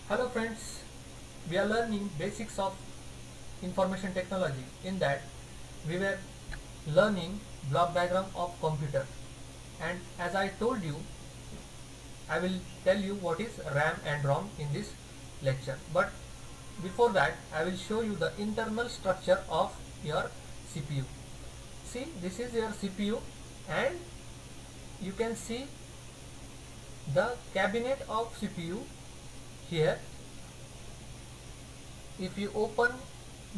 Hello friends, we are learning basics of information technology. In that we were learning block diagram of computer, and as I told you, I will tell you what is RAM and ROM in this lecture. But before that I will show you the internal structure of your CPU. See, this is your CPU and you can see the cabinet of CPU here. If you open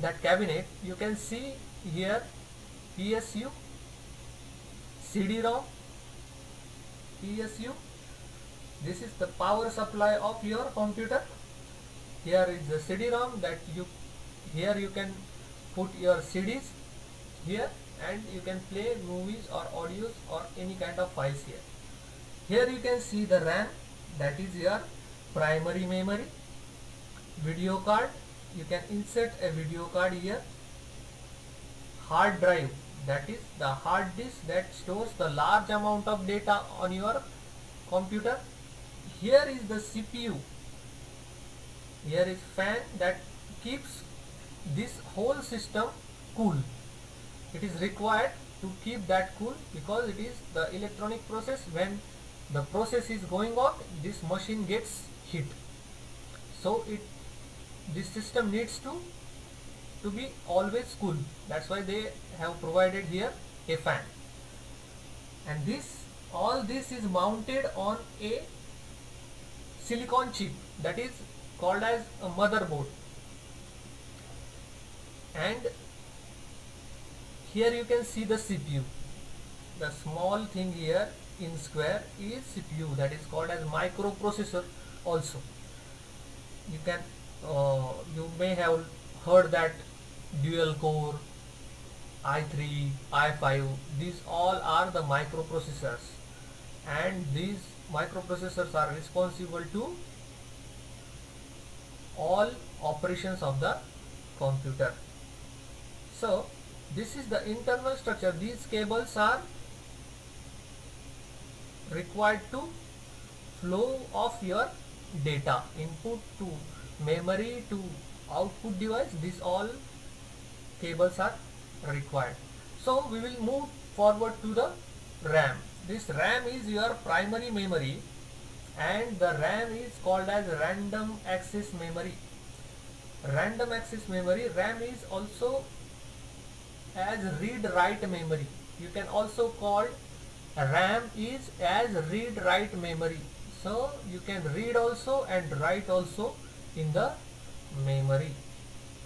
that cabinet, you can see here PSU, CD-ROM, PSU. This is the power supply of your computer. Here is the CD-ROM that here you can put your CDs here, and you can play movies or audios or any kind of files here. Here you can see the RAM, that is your primary memory. Video card, you can insert a video card here. Hard drive, that is the hard disk that stores the large amount of data on your computer. Here is the CPU. Here is fan that keeps this whole system cool. It is required to keep that cool because it is the electronic process. When the process is going on, this machine gets heat. So this system needs to be always cool. That's why they have provided here a fan. And all this is mounted on a silicon chip that is called as a motherboard. And here you can see the CPU. The small thing here in square is CPU, that is called as microprocessor also. You may have heard that dual core, i3, i5, these all are the microprocessors, and these microprocessors are responsible to all operations of the computer. So this is the internal structure. These cables are required to flow of your data, input to memory to output device. These all cables are required. So we will move forward to the RAM. This RAM is your primary memory, and the RAM is called as random access memory. Random access memory. RAM is also as read-write memory. You can also call RAM is as read-write memory. So you can read also and write also in the memory.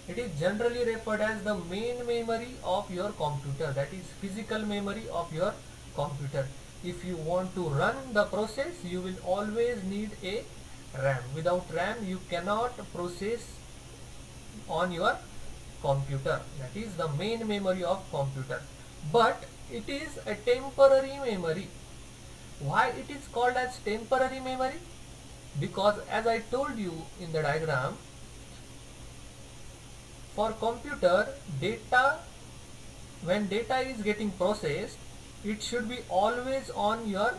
It is generally referred as the main memory of your computer, that is physical memory of your computer. If you want to run the process, you will always need a RAM. Without RAM you cannot process on your computer. That is the main memory of computer. But it is a temporary memory. Why it is called as temporary memory? Because as I told you in the diagram, for computer, when data is getting processed, it should be always on your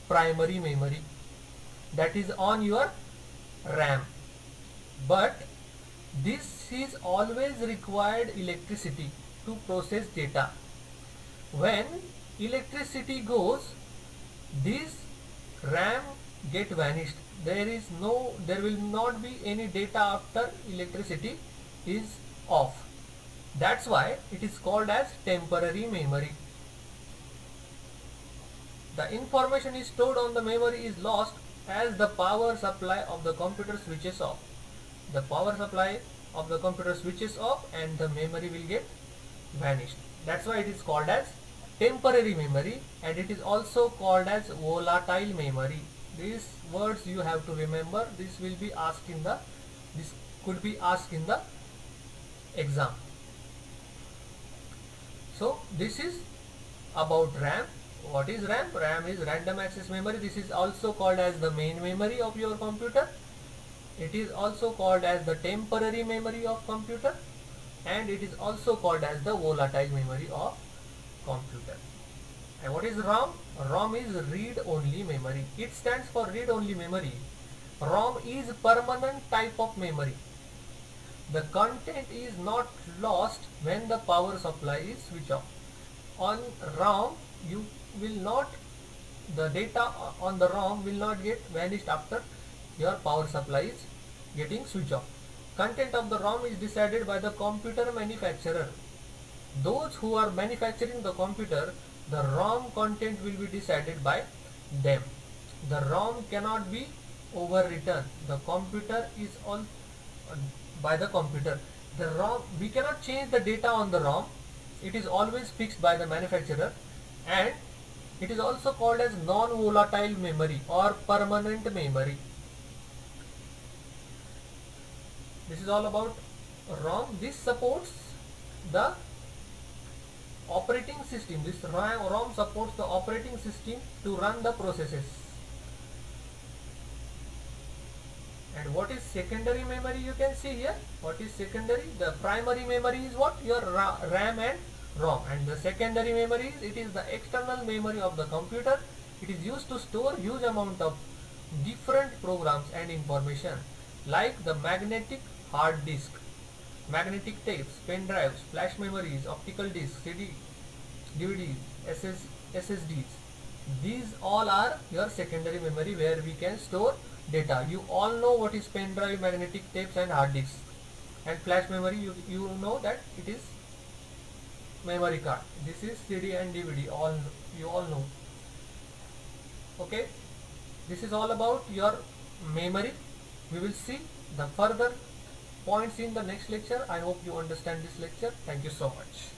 primary memory, that is on your RAM. But this is always required electricity to process data. When electricity goes, this RAM get vanished. There will not be any data after electricity is off. That's why it is called as temporary memory. The information is stored on the memory is lost as the power supply of the computer switches off. The power supply of the computer switches off and the memory will get vanished. That's why it is called as temporary memory, and it is also called as volatile memory. These words you have to remember. This could be asked in the exam. So this is about RAM. What is RAM? RAM is random access memory. This is also called as the main memory of your computer. It is also called as the temporary memory of computer, and it is also called as the volatile memory of computer. And what is ROM? ROM is read-only memory. It stands for read-only memory. ROM is permanent type of memory. The content is not lost when the power supply is switched off. On ROM, you will not, the data on the ROM will not get vanished after your power supply is getting switched off. Content of the ROM is decided by the computer manufacturer. Those who are manufacturing the computer, the ROM content will be decided by them. The ROM cannot be overwritten. The computer is on by the computer. The ROM, we cannot change the data on the ROM. It is always fixed by the manufacturer, and it is also called as non-volatile memory or permanent memory. This is all about ROM. This supports the operating system. This ROM supports the operating system to run the processes. And what is secondary memory? You can see here. What is secondary? The primary memory is what? Your RAM and ROM. And the secondary memory, it is the external memory of the computer. It is used to store huge amount of different programs and information, like the magnetic hard disk, magnetic tapes, pen drives, flash memories, optical discs, CD, DVDs, SSDs. These all are your secondary memory where we can store data. You all know what is pen drive, magnetic tapes and hard disks. And flash memory, you know that it is memory card. This is CD and DVD, you all know. Okay, this is all about your memory. We will see the further points in the next lecture. I hope you understand this lecture. Thank you so much.